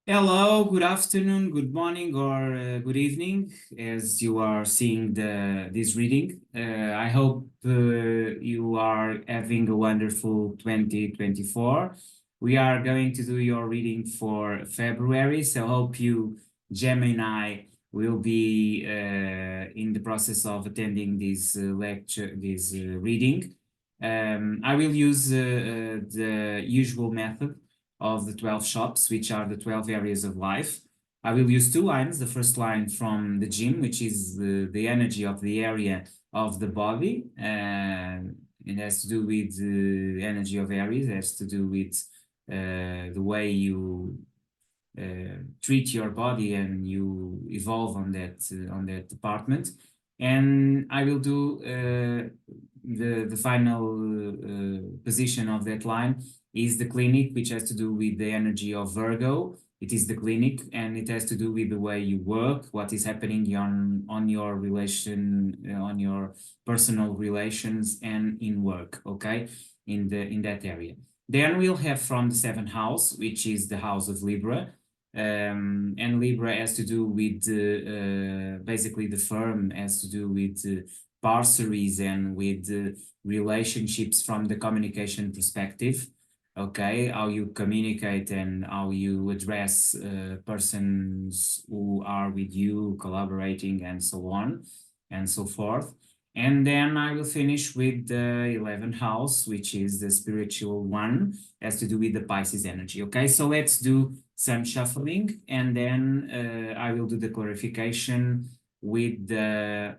Hello, good afternoon, good morning, or good evening, as you are seeing this reading. I hope you are having a wonderful 2024. We are going to do your reading for February, so hope you, Gemini, will be in the process of attending this lecture, this reading. I will use the usual method of the 12 shops, which are the 12 areas of life. I will use two lines. The first line from the gym, which is the energy of the area of the body. It has to do with the energy of areas, it has to do with the way you treat your body and you evolve on that department. And I will do the final position of that line is the clinic, which has to do with the energy of Virgo. It is the clinic, and it has to do with the way you work, what is happening on your relation, on your personal relations, and in work. Okay, in that area. Then we'll have from the seventh house, which is the house of Libra. And Libra has to do with basically the firm has to do with parceries and with relationships from the communication perspective. Okay, how you communicate and how you address persons who are with you, collaborating, and so on and so forth. And then I will finish with the 11th house, which is the spiritual one, has to do with the Pisces energy. Okay, so let's do some shuffling, and then I will do the clarification with the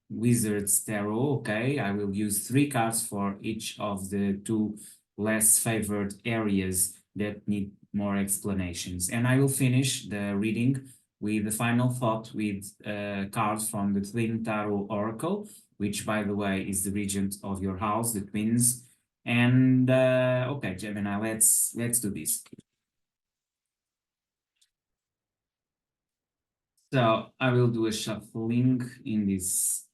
Wizard's Tarot. Okay, I will use 3 cards for each of the 2 less favored areas that need more explanations. And I will finish the reading with the final thought with cards from the Twin Tarot Oracle, which, by the way, is the regent of your house, the twins. And okay, Gemini, let's do this. So I will do a shuffling in this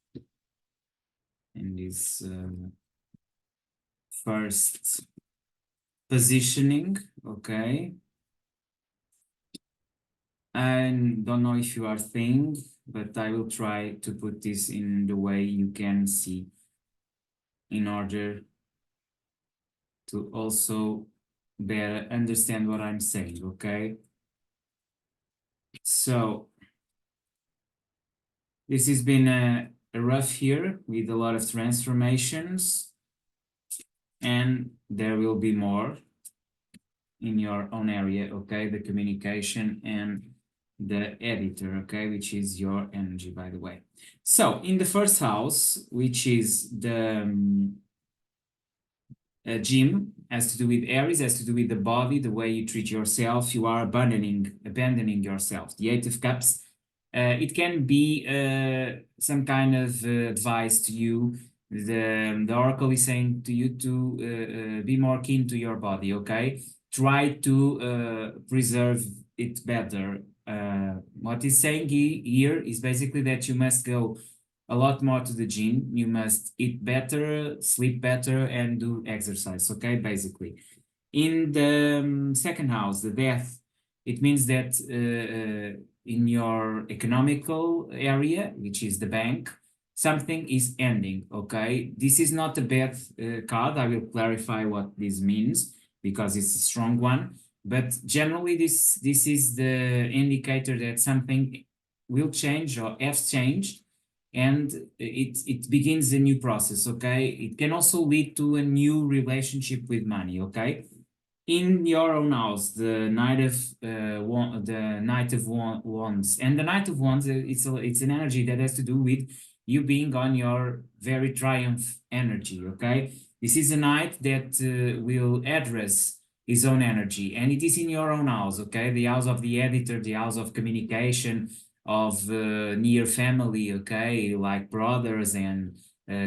first positioning. Okay. I don't know if you are seeing, but I will try to put this in the way you can see in order to also better understand what I'm saying, okay? So this has been a rough year with a lot of transformations, and there will be more in your own area, okay? The communication and the editor, okay, which is your energy, by the way. So in the first house, which is the gym, has to do with Aries, has to do with the body, the way you treat yourself. You are abandoning yourself. The Eight of Cups. It can be some kind of advice to you. The oracle is saying to you to be more keen to your body. Okay, try to preserve it better. What he's saying here is basically that you must go a lot more to the gym. You must eat better, sleep better, and do exercise. Okay, basically. In the second house, the death, it means that in your economical area, which is the bank, something is ending. Okay, this is not a bad card. I will clarify what this means because it's a strong one. But generally, this is the indicator that something will change or has changed, and it begins a new process. Okay, it can also lead to a new relationship with money. Okay, in your own house, the Knight of Wands, and the Knight of Wands, it's an energy that has to do with you being on your very triumph energy. Okay, this is a knight that will address his own energy, and it is in your own house. Okay, the house of the editor, the house of communication, of near family. Okay, like brothers and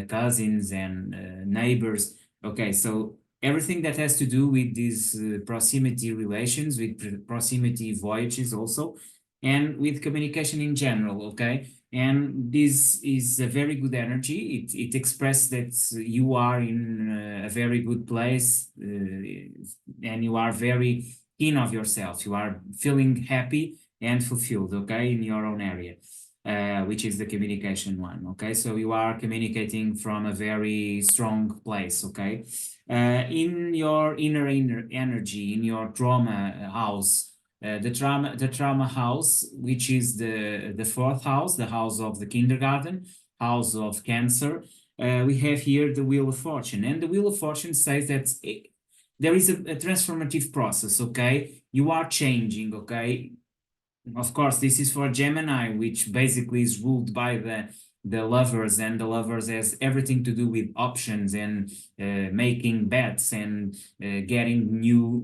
cousins and neighbors. Okay, so everything that has to do with these proximity relations, with proximity voyages also, and with communication in general, okay? And this is a very good energy. It expresses that you are in a very good place and you are very keen of yourself. You are feeling happy and fulfilled, okay, in your own area, which is the communication one, okay? So you are communicating from a very strong place, okay? In your inner energy, in your trauma house, the trauma house, which is the fourth house, the house of the kindergarten, house of Cancer. We have here the Wheel of Fortune, and the Wheel of Fortune says that there is a transformative process. Okay, you are changing. Okay, of course, this is for Gemini, which basically is ruled by the lovers, and the lovers has everything to do with options and making bets and getting new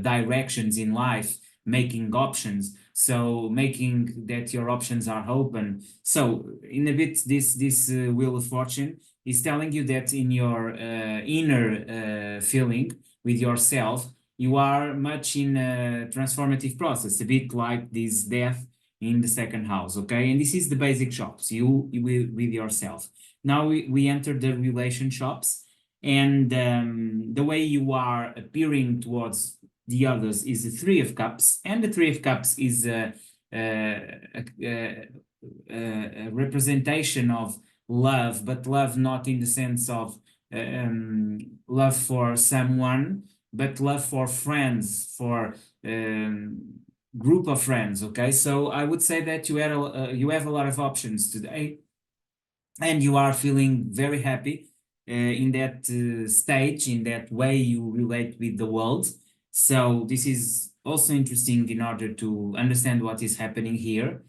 directions in life, making options. So making that your options are open. So in a bit, this Wheel of Fortune is telling you that in your inner feeling with yourself, you are much in a transformative process, a bit like this death in the second house, okay? And this is the basic shops, you with yourself. Now we enter the relation shops, and the way you are appearing towards the others is the Three of Cups, and the Three of Cups is a representation of love, but love not in the sense of love for someone, but love for friends, for group of friends. Okay, so I would say that you have a lot of options today, and you are feeling very happy in that stage, in that way you relate with the world. So this is also interesting in order to understand what is happening here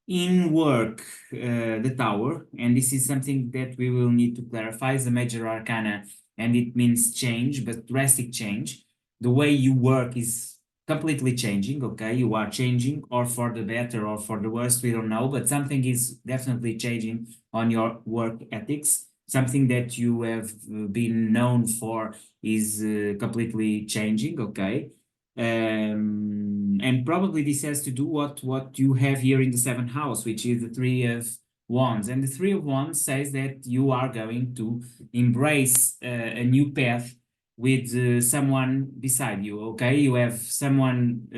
in work. The Tower, and this is something that we will need to clarify, is a major arcana, and it means change, but drastic change. The way you work is completely changing, okay? You are changing, or for the better or for the worst, we don't know, but something is definitely changing on your work ethics. Something that you have been known for is completely changing, okay? And probably this has to do what you have here in the seventh house, which is the Three of Wands. And the Three of Wands says that you are going to embrace a new path with someone beside you. Okay, you have someone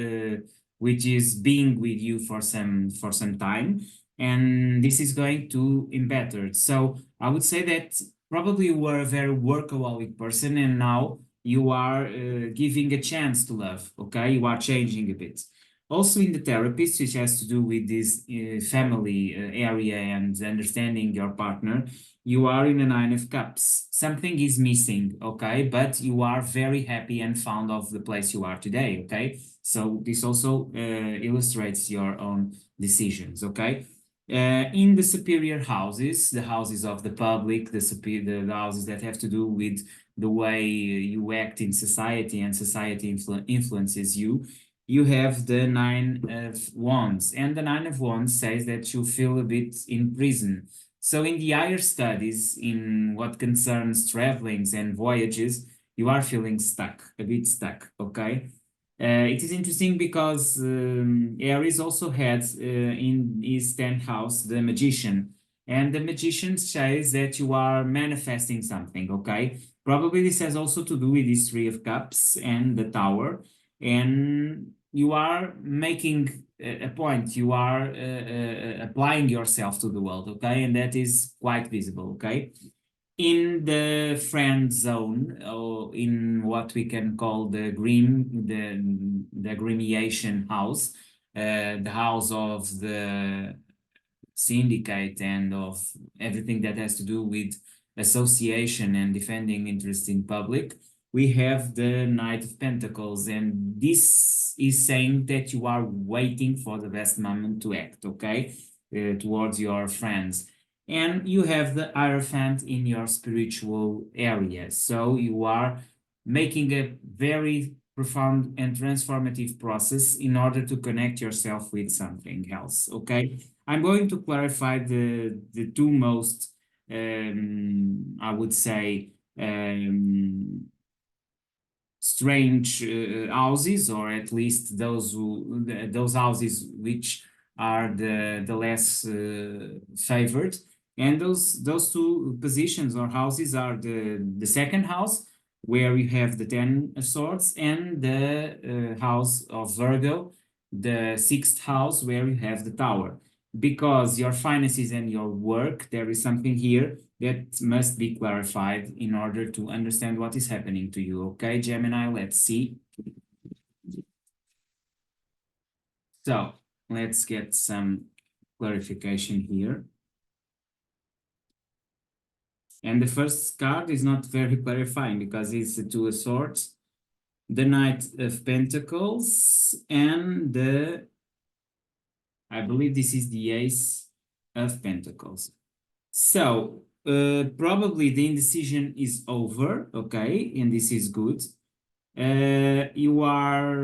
which is being with you for some time, and this is going to better. So I would say that probably you were a very workaholic person, and now you are giving a chance to love. Okay, you are changing a bit. Also in the therapist, which has to do with this family area and understanding your partner, you are in a Nine of Cups. Something is missing, okay, but you are very happy and fond of the place you are today, okay? So this also illustrates your own decisions, okay? In the superior houses, the houses of the public, the houses that have to do with the way you act in society, and society influences you, you have the Nine of Wands. And the Nine of Wands says that you feel a bit in prison. So in the higher studies, in what concerns travelings and voyages, you are feeling stuck, a bit stuck, okay? It is interesting because Aries also had in his 10th house the Magician, and the Magician says that you are manifesting something, okay? Probably this has also to do with this Three of Cups and the Tower, and you are making a point, you are applying yourself to the world, okay? And that is quite visible, okay? In the friend zone, or in what we can call the grimiation house, the house of the syndicate and of everything that has to do with association and defending interest in public, we have the Knight of Pentacles, and this is saying that you are waiting for the best moment to act, okay, towards your friends. And you have the Hierophant in your spiritual area. So you are making a very profound and transformative process in order to connect yourself with something else. Okay. I'm going to clarify the two most, I would say, strange houses, or at least those houses which are the less favored. And those two positions or houses are the second house, where you have the 10 of swords, and the house of Virgo, the sixth house, where you have the tower. Because your finances and your work, there is something here that must be clarified in order to understand what is happening to you. Okay, Gemini, let's see. So let's get some clarification here. And the first card is not very clarifying because it's the Two of Swords, the Knight of Pentacles, and I believe this is the Ace of Pentacles. So probably the indecision is over, okay, and this is good. You are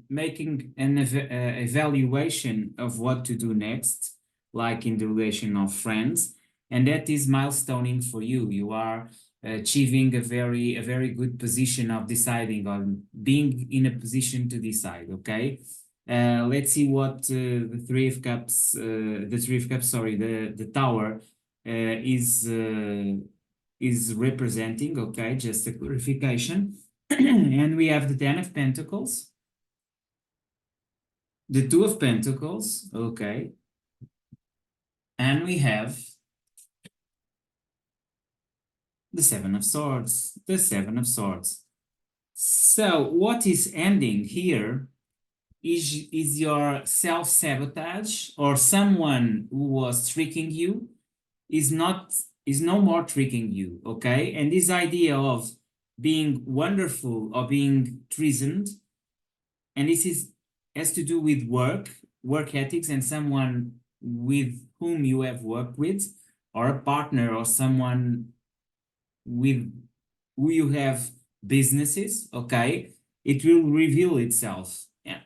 making an evaluation of what to do next, like in the relation of friends, and that is milestoning for you. You are achieving a very good position of deciding, on being in a position to decide. Okay, let's see what the Three of Cups, sorry, the Tower is representing. Okay, just a clarification. And we have the Ten of Pentacles, the Two of Pentacles, okay, and we have the Seven of Swords, the Seven of Swords. So what is ending here is your self-sabotage, or someone who was tricking you is no more tricking you, okay? And this idea of being wonderful or being treasoned, and this has to do with work ethics, and someone with whom you have worked with, or a partner, or someone with who you have businesses, okay? It will reveal itself. Yeah.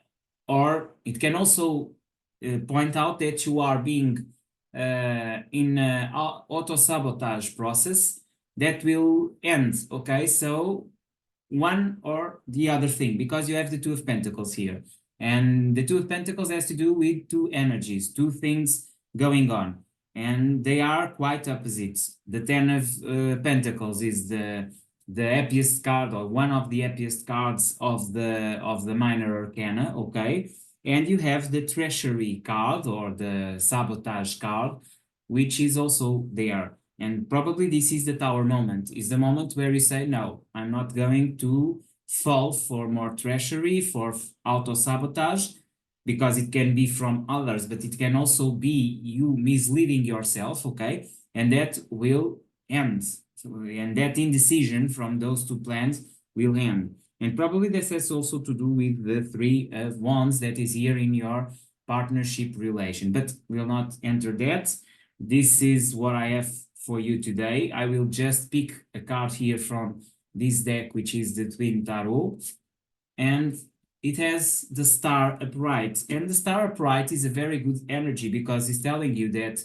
Or it can also point out that you are being in an auto-sabotage process that will end, okay? So one or the other thing, because you have the Two of Pentacles here. And the Two of Pentacles has to do with two energies, two things going on. And they are quite opposites. The Ten of Pentacles is the happiest card, or one of the happiest cards of the minor arcana, okay? And you have the Treachery card, or the Sabotage card, which is also there. And probably this is the Tower moment, is the moment where you say, no, I'm not going to fall for more treachery, for auto-sabotage, because it can be from others, but it can also be you misleading yourself, okay? And that will end. And that indecision from those two plans will end. And probably this has also to do with the Three of Wands that is here in your partnership relation, but we'll not enter that. This is what I have for you today. I will just pick a card here from this deck, which is the Twin Tarot, and it has the Star upright. And the Star upright is a very good energy because it's telling you that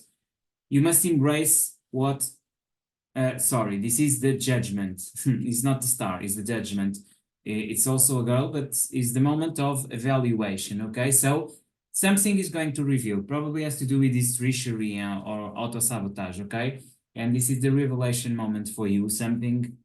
you must embrace what sorry, this is the Judgment. It's not the Star, it's the Judgment. It's also a girl, but it's the moment of evaluation, okay? So something is going to reveal, probably has to do with this treachery or auto-sabotage, okay? And this is the revelation moment for you. Something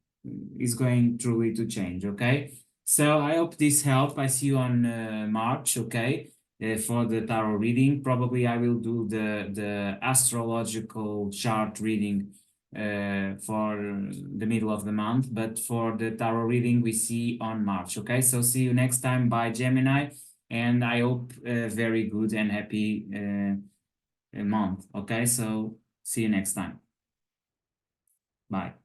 is going truly to change, okay? So I hope this helped. I see you on March, okay? For the tarot reading. Probably I will do the astrological chart reading for the middle of the month, but for the tarot reading we see on March. Okay, so see you next time. Bye, Gemini, and I hope a very good and happy month. Okay, so see you next time. Bye.